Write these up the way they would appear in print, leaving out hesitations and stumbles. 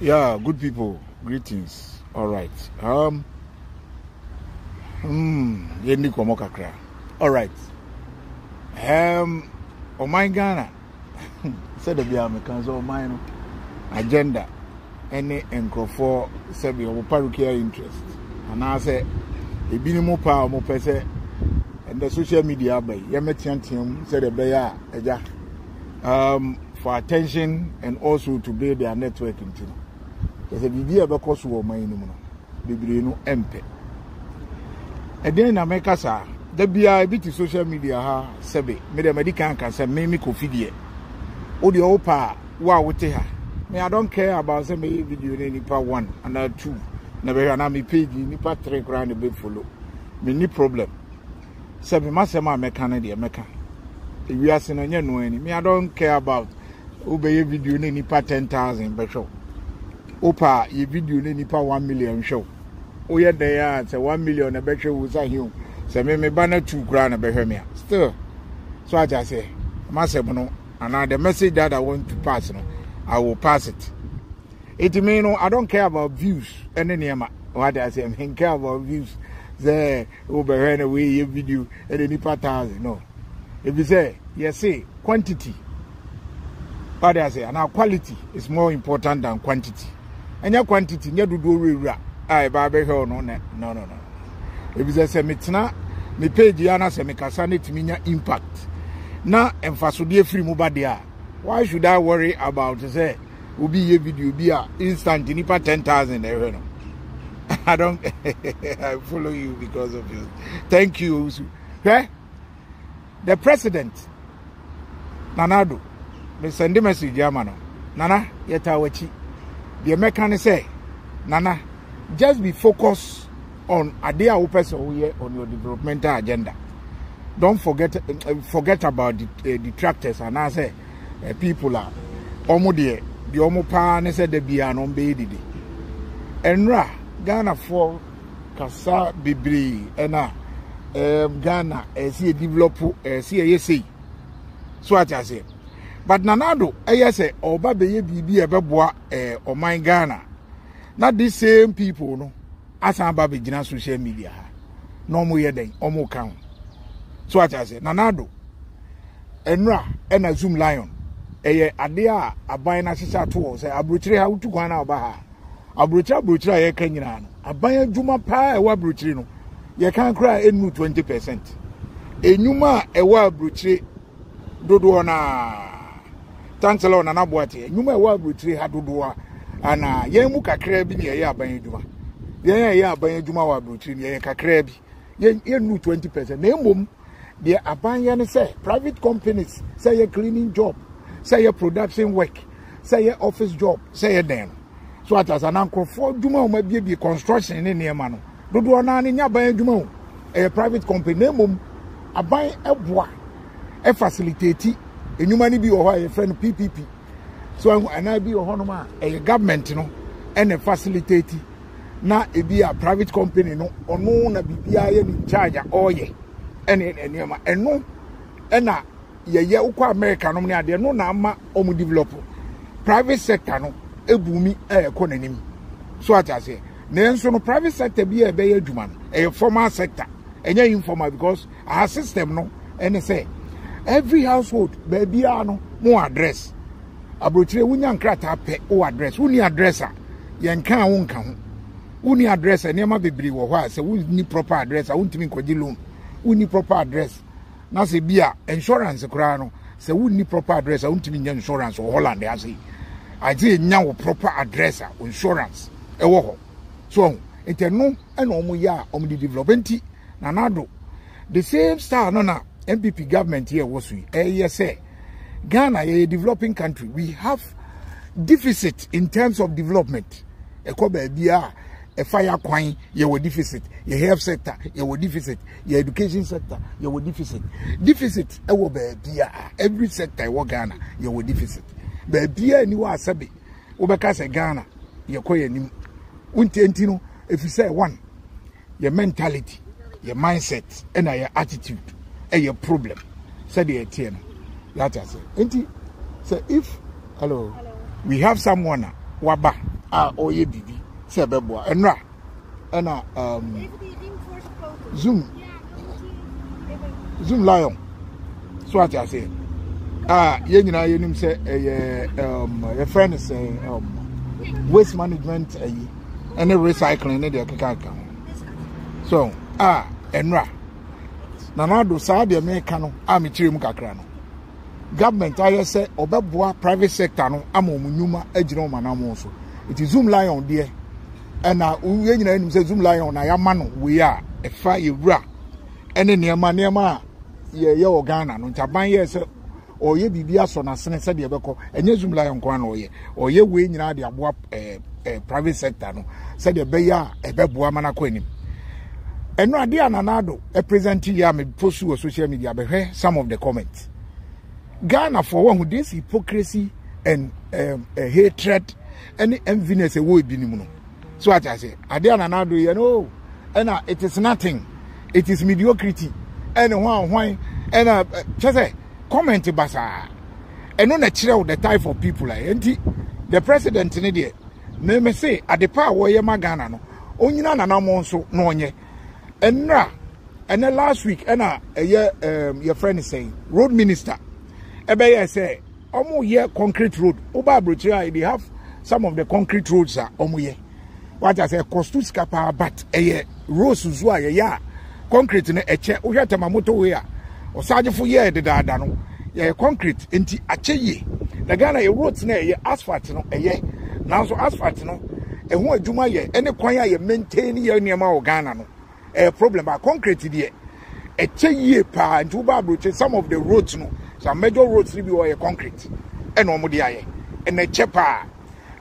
Yeah, good people, greetings. All right. Yendi komo kakra. All right. Oh my Ghana. Said the biya mekanzo oh my no agenda any encrofo sebi o parukia interest. And I say ebini mo pa mo pese and the social media by yemetiantium said the beya eja for attention and also to build their networking team. There's a video about cost of my no no empe. And then I make us the BI bit social media ha sebe me the medical can say me kofidie. O the opa wa wote ha. Me I don't care about say me video ni nipa 1 and 2. Na be na me page nipa 3 grand be follow. Me ni problem. Sebe masema meka na de meka. We are saying no any. Me I don't care about obey video ni nipa 10,000 be show. Opa ye video ni nipa 1 million show. Oye there say 1 million na be show we say him. Say me banner 2 grand na be hwe me. Still. So I just say, myself no, and the message that I want to pass no, I will pass it. It mean no, I don't care about views. Any what I say, I care about views. Say over away your video and the nipa 1,000. No. If you say, yes, say quantity. What I say, and our quality is more important than quantity. And your quantity, you do I baby no. If you say me tna, me page yana say me kasane timinya impact. Na emfasodie free mu badia. Why should I worry about say obi ye video be a instant nipa 10,000 no. I don't I follow you because of you. Thank you. Okay? The president Nanado me send a message Yamano. Nana yeta wachi. The American say Nana just be focused on idea person on your developmental agenda. Don't forget about the detractors and I say people are omo de the omo pa ne say the bia no be didi. Enra Ghana for kasa bibri ena Ghana see develop see yesi. So what I say. But Nanado say oba be ye bibi e beboa oman Ghana. Not these same people no asan ba be gina social media. No mo ye den omo kan. So what I say, Nanado, Enra, and Zoom Lion, Adea, a buying assistant to say, Abrutre, how to go on our baha. Abrutra, ye can a buyer Juma pie, a wabrutrino. You can't cry in 20%. A numa, a wabrutre, Dodoana. Thanks a lot, and Abuati. Numa wabrutre had Dodoa, and Yemuka crabby near ya by Juma. Yeah, by Juma wabrutre, ye crabby. Ye knew 20%. Name the abandon say private companies say a cleaning job, say a production work, say a office job, say a den. So as an uncle for Juma may be construction in near mano. Do an in your buy Juma, a private company name a buy a bois, a facilitator, a new money be or a friend PPP. So and I be a honor a government no and a facilitator. Now it be a private company no or no na BPI in charge or ye. And no, and now, ye ukwa America no near there no na ama omu develop private sector no ebumi economy. So what I say, nenso no private sector be a be adwuma a formal sector, enya informal because our system no and say every household baby no more address. Abrochire wunya nkrata pe o address, wuni addresser, ye nka wonka ho. Wuni address enema bebre wo ho a say wuni proper address, wuntimi kwaji loan. We need proper address. Now say beer insurance no. Say we need proper address. I want to be insurance or Holland. I say now proper address insurance. So it no and omo ya omo the development. Nanado the same star no na MPP government here was we. Yes say Ghana a developing country. We have deficit in terms of development. A fire coin, you will deficit. Your health sector, you will deficit. Your education sector, you will deficit. Deficit, will be every sector in Ghana, you will deficit. But beer you are sabi. Ubeka Ghana, you call your name. Untentino, if you say one, your mentality, your mindset, and your attitude, and your problem. Say the 10. That I say. So if hello, we have someone waba oye bibi se beboa enra ena Zoom Lion so what I say ye nyina ye nim say your friend is waste management and recycling ne de kaka so enra na na do sa de me ka no me kirem kakra no government aye say obeboa private sector no amomunyuma agire omanamo so it is Zoom Lion there and ye nyina nim say Zoom Lion na ya ma no we a efa yewura ene niema ye Ghana no ntaban ye say oye bibia so na sene se de beko enye Zoom Lion kwa na oye we nyina de aboa private sector no se de be ya ebeboa mana kwa anim eno ade ananado present ya me post on social media be some of the comments Ghana for one who this hypocrisy and hatred and enviness a way binimu no so what I say ade ananado you know and it is nothing it is mediocrity and one and just say comment basa eno na kire the type of people like the president ne there me say ade pa wo ye magana no onyina nanamo nso no onye enra and last week your friend is saying road minister ebe say omo ye concrete road oba abrochia they have some of the concrete roads are omo ye what I say cost skapa but roads zo ya concrete ne eche ohwetama moto we a osagefo ye de dada no ye concrete enti acheye na Ghana ye roads na ye asphalt no now so asphalt no eho adwuma ye ene kwan ya ye maintain ye niema o Ghana no problem ba concrete there echeye pa enti uba abroche some of the roads no some major roads be o ye concrete ene omo de aye ene chepa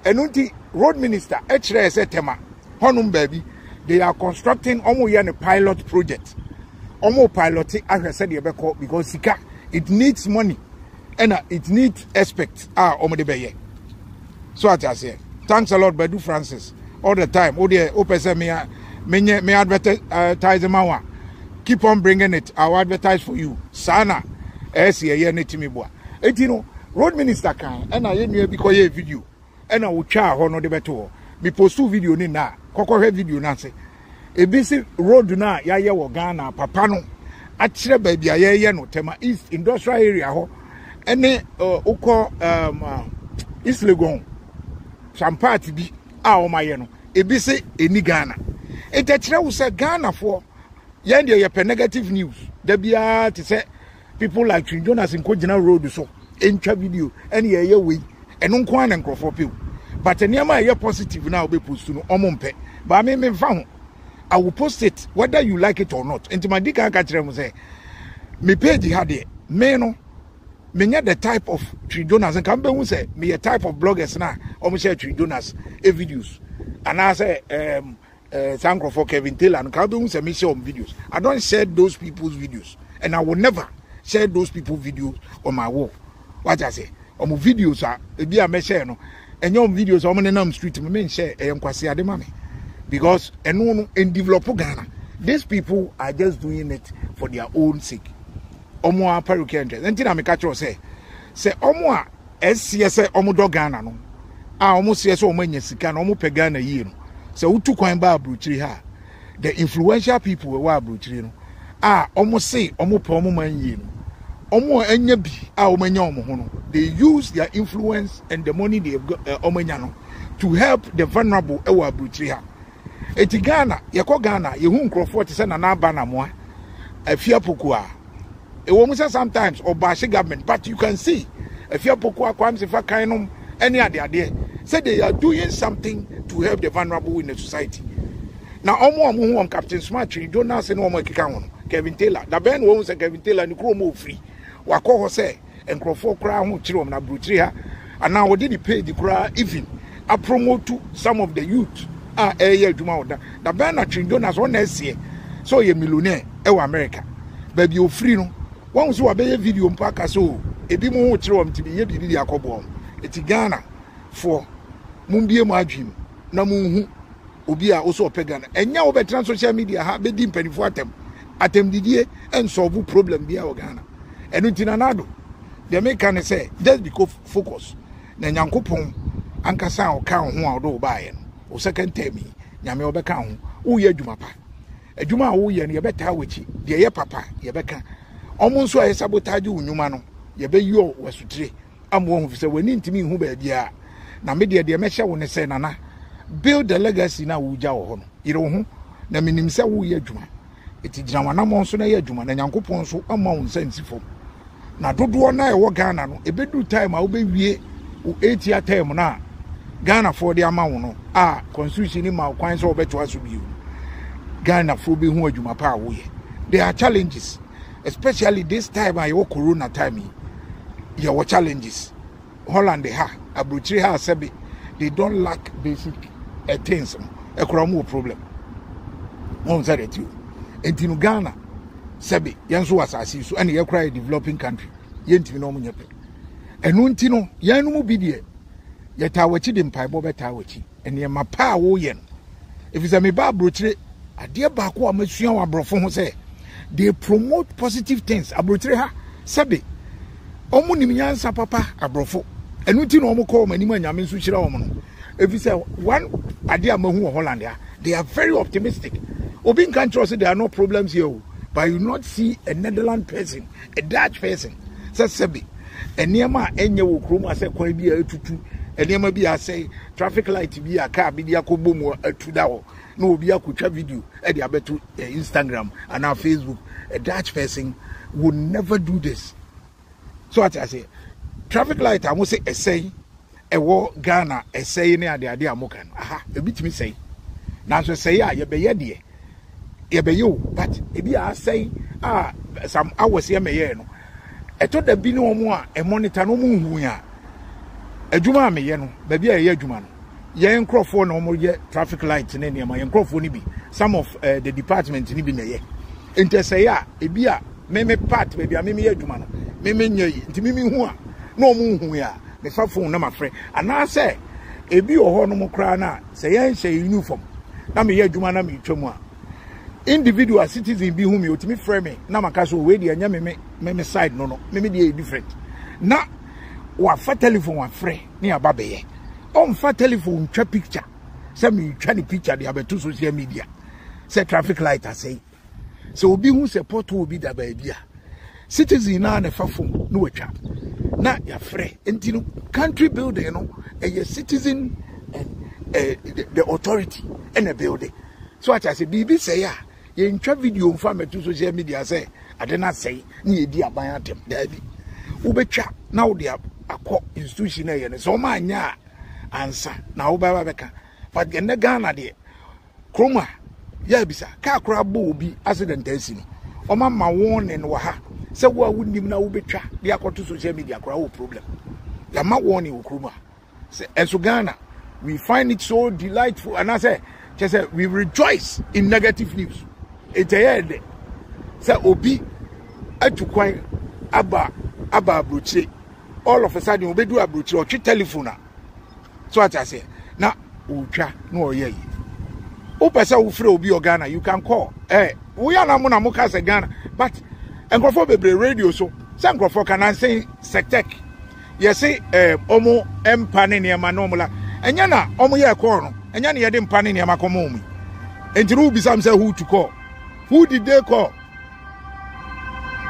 enunti road minister echere ese tema honum baby they are constructing almost a pilot project. Almost piloting as because Sika it needs money and it needs aspects. So I say, thanks a lot, Bedu Francis. All the time. Oh dear, me advertise mawa. Keep on bringing it. I'll advertise for you. Sana. Road minister can and I because a video and I will charge honor the better. Me post 2 video ni na kokore video na se ebisi road na ya ye wo Ghana papa no a kire ba bia ye no tema east industrial area ho ene uko East Legon some part bi a o maye no ebisi eni Ghana e te kire wo se Ghana for ye ndie ye pe negative news da bia te se people like Twin Jonas in Kojina road so entwa video ene ye we eno nko an nkrofo pe but anyama ye positive now be post no omompe but me fa I will post it whether you like it or not enti madika ka kire mo say me page ha de me no me nya the type of Tridonas and can be who say me a type of bloggers na omo share Tridonas videos and I say thank for Kevin Taylor and can be who say me share on videos I don't share those people's videos and I will never share those people's videos on my wall what I say omo videos are be a me share no and your videos on the street, me share because and develop Ghana. These people are just doing it for their own sake. Omo Peruke interest. And I catch you say Omo SCS Omo do Ghana no. Almost yes or many sikan Omo pegana ye no. So utu kwa mba bruchiri ha. The influential people were bruchiri no. Almost say Omo pomo man ye no. Omo enye bi omenya omo ho no they use their influence and the money they have got omenya no to help the vulnerable ewa abruchiri ha eti Ghana yeko Ghana ye hu nkrofo te se na na aba na moa afia pokua e wo mu say sometimes obashi government but you can see afia pokua kwam se fa kan no any ade say they are doing something to help the vulnerable in the society now omo Captain Smart don't now say no omo kika ho Kevin Taylor da ben wo say Kevin Taylor ni kro mo free wakọ say enkrofo kra ho kire na bruchiri ha and now we did the page kra even I promote to some of the youth adwuma oda da ben na Jonas one next so ye millionaire America baby o free no won so abeye video mpaka so ebi mo ho kire ti ye bibi akobo eti Ghana for mumbie mu adwim na munhu obi a oso opegana enya wo betra social media ha be di mpanifo atem didie en solve problem bia o Ghana enu tinanado the make can say just because focus na nyankopon ankasa o ka ho a do ba ye no o second term nyame obeka ho wo ye adwuma pa adwuma a wo ye no ye beta wachi de ye papa ye beka omo nso aye sabotage unyuma no ye be yo wasutire amo hu se wani ntimi hu ba bia na me de mehye wo ne se nana build the legacy na wo gya wo ho no ire wo ho na minim se wo ye adwuma eti gina wana mo nso na ye adwuma na Nyankopon nso ama wo nsa nsifo na dodo na e wo Ghana no ebedu time a wo be wie 8 year time na Ghana for the amount no constitution ni ma kwan so obeto aso bi Ghana for be hu adwuma pa wo ye there are challenges especially this time I corona time there were challenges Holland abrochiri ha sebi they don't lack basic things e kura problem won say that you entinu Ghana sebi yanso wasasi so and ye kura a developing country yentimi no munyepe enu ntino yanu mu bidie yeta wachi de mpai bo beta wachi ene ma pa wo ye no if is a me ba abrochiri ade ba ko amasua wa brofo ho say they promote positive things abrochiri ha sebi omu nimyansa papa abrofo enu ntino omu ko manimu anyame nso hira omu no if is a one ade amahu Holland they are very optimistic obi can trust there are no problems here but you not see a Netherlands person a Dutch person sebi eniema enye wo krom ase kwan bi atutu eniema bi ase traffic light bi aka bi dia ko bomu atuda wo na obi akotwa video e dia beto Instagram and on Facebook a Dutch person would never do this so what I say traffic light I must say essay e wo Ghana essay ne ade amoka no aha ebitimi say na so say ya ye be ye de ye be yo but e bi asay some hours ye me ye no eto da bi ne omo a e monitor no mu hu ya adwuma me ye no ba bi a ye adwuma no ye nkrofo na omo ye traffic light ne ne ma ye nkrofo ni bi some of the department ni bi na ye ente say ya e bi a me part ba bi a me ye adwuma no me nya yi nti me hu a na omo hu ya me fa phone na ma frɛ ana say e bi o ho no mo kra na say ye nhye uniform na me ye adwuma na me twam a individual citizen bi hu me otimi frɛ me na maka so we de anya me side no me dey different na wa fa telephone wa frɛ ni aba be ye on fa telephone twa picture say me twa ni picture de abeto social media say traffic light asay so obi hu support obi da ba bia citizen na fa phone no watwa na ya frɛ enti no country building no a citizen and the authority and a building so what I say bibi say ya ye ntwa video mfa meto social media say ade na say na ye di aban atem da bi wo betwa na wo de akọ institution na ye ne so ma anya ansa na wo ba beka but gene Ghana de kroma ya bisa ka akora bo obi accident asi no o ma warning wo ha say wo awunim na wo betwa de akoto social media akora wo problem ya ma warning wo kroma say enso Ghana we find it so delightful and I say we rejoice in negative news. It's a say obi atukwan aba abrochire all of a sudden obi do abrochire or telephone so what I say na utwa no oye o pesa wo frɛ obi Ghana you can call we are na mo ka say Ghana but enkrofo bebre radio so say enkrofo can say sectec you say omo empane ne ma no mula enya na omo ye call no enya na ye de empane ne ma komo mu enti no bi sam say who to call who did they call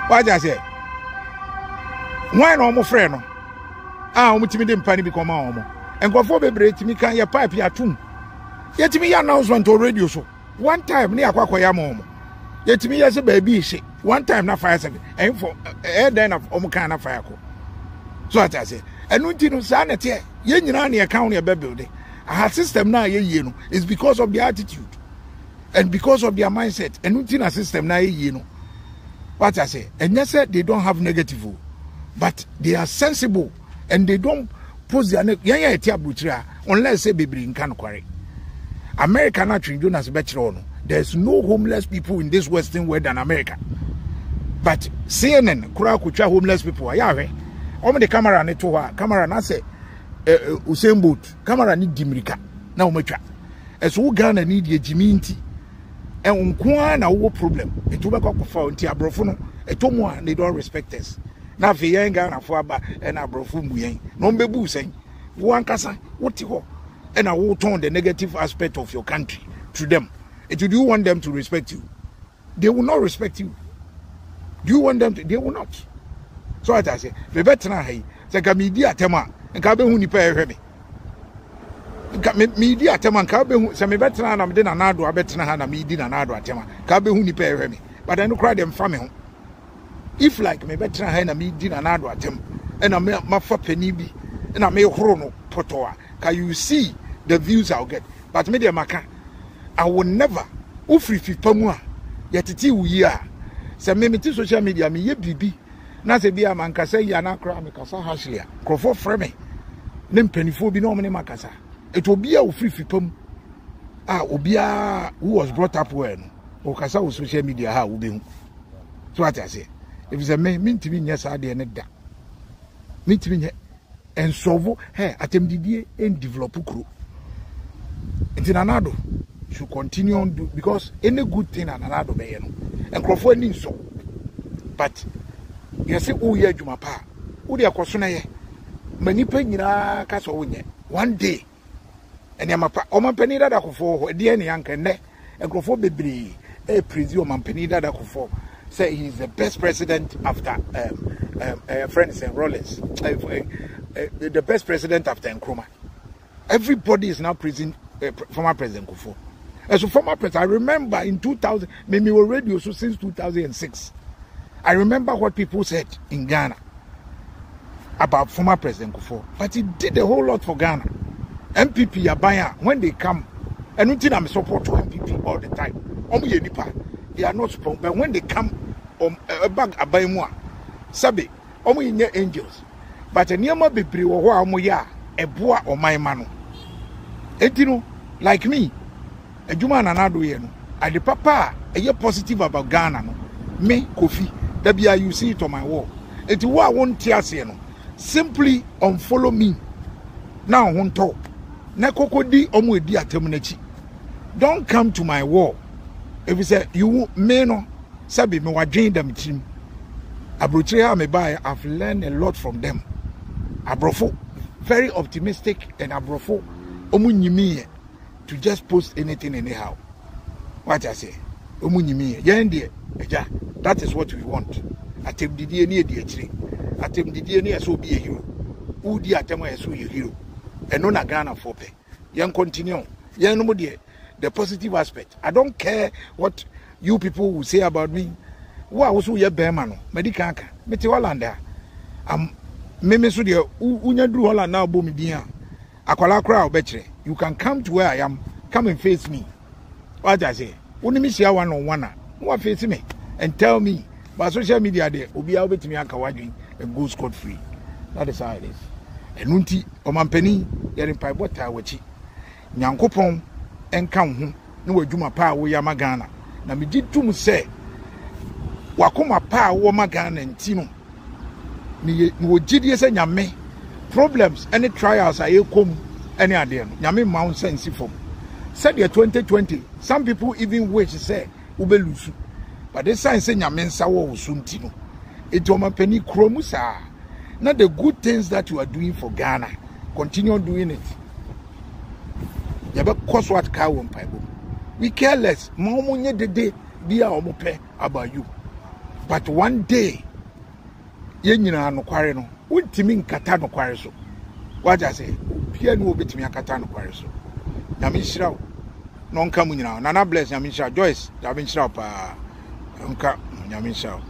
what I say why no omo frɛ no omo timi de empane bi koma omo enkrofo bebre timi kan ye pipe ya tum yetimi ya announcement on radio so one time ne akwa ya mo yetimi ya se ba bi hye one time na fire service and for then of omo kan na fire ko so what I say enu nti no sa na te ye nyina na ye kan na ye be build a system na ye yie no is because of their attitude and because of their mindset enu nti na system na ye yie no what I say and yes they don't have negative but they are sensible and they don't pose their yan tia bruchira unless say bebri nkan kware America na twin Jonas Betchero no there's no homeless people in this western world than America but CNN kura kutwa homeless people ayawe omo the camera ne to ha camera na say Usain Bolt camera ni dimirika na omatwa eso Ghana ni die jiminti nko na wo problem eto be kofa nti abrofo no eto mu a they don't respect us na fe yen Ghana fo aba na abrofo mu yen no mbebu sen One kasa, what you and I will turn the negative aspect of your country to them. And do you want them to respect you? They will not respect you. Do you want them to? They will not. So I say, the better hey, say media tema and kabe huni pay me. Media tema kabe say me better na me na nado abetena na me di na nado atema kabe huni pay me. But I no cry them family. If like me better na me di na nado atem and I ma fa penny bi and I may horo potoa. Can you see the views I'll get? But me de maka, I will never ufri fi pamua yet ti wi a se me ti social media me ye bibi na se bia man kasa ya na kra me kasa hashlia krofo frame ne mpanifo bi no me makasa it obi a ufri fi pam obi a who was brought up well o kasa o social media ha wo be hu so what I say if say me ntimi nya sa de ne da me ntimi nya en solve hey atemdidie en develop kuro Nanado should continue on do because any good thing Nanado be no and crofo ni so but you say oh yeah juma pa wo de akoso na ye manipa nyina ka so wonye one day and yamapa o mampani dada kofo de ne yanka ne and crofo bebre praise o mampani dada kofo say he is the best president after friends and Rollins the best president after Nkrumah. Everybody is now praising former President Kufuor. As a former president, I remember in 2000, maybe we were radio so since 2006. I remember what people said in Ghana about former President Kufuor. But he did a whole lot for Ghana. MPP Abaya, when they come, and I think I'm support to MPP all the time. They are not strong, but when they come back Abayamua, Sabi, angels. But a near my baby or moya, a boy or my manu. Etino, like me, a Juma Nanado yeno. I the papa, a year positive about Ghana. No. Me, Kofi, you see it on my wall. It's what I want to simply unfollow me. Now, won't talk. Nakoko di omu di atemunechi. Don't come to my wall. If you say, you may no, Sabi, me wa join them team. Abrochea me buy, I've learned a lot from them. Abrofo, very optimistic and abrofo, omunyimi to just post anything anyhow. What I say, omunyimi, yendi, eja. That is what we want. Atem didi eni edi echiri. Atem didi eni eso be a hero. Udi atemo eso a hero. And no Ghana for pay. Young continue. Young no the positive aspect. I don't care what you people will say about me. Who are also your bearman? Medicaka. Meti Hollander. Meme so de unya dru Holland now bomi dia. Akwala crowd betre. You can come to where I am. Come and face me. What I say? Uni mi share one on one. Who face me and tell me. But social media there, obi a obetimi aka wadwin and go scot free. That is how it is. Enunti omampani yere pai bota wachi. Nyankopon enka ho na wadwuma pa wo ya magana. Na me ditum se wakoma pa wo magana ntino. Ni wo gidie se nyame problems any trials aye kom any ade no nyame mount sense from said the 2020 some people even wish say ubelusu but this sign say nyame nsa wo usunti no etoma pani kromu sa na the good things that you are doing for Ghana continue doing it yabe cause what ka wo mpaibo we care less mo munye dede bia omope about you but one day yenyina no kware no untimi nkata no kware so waja say pia no obetimi akata no kware so nyame hirawo no nka mu nyina Nana bless nyame hirawo Joyce nyame hirawo pa nka nyame hirawo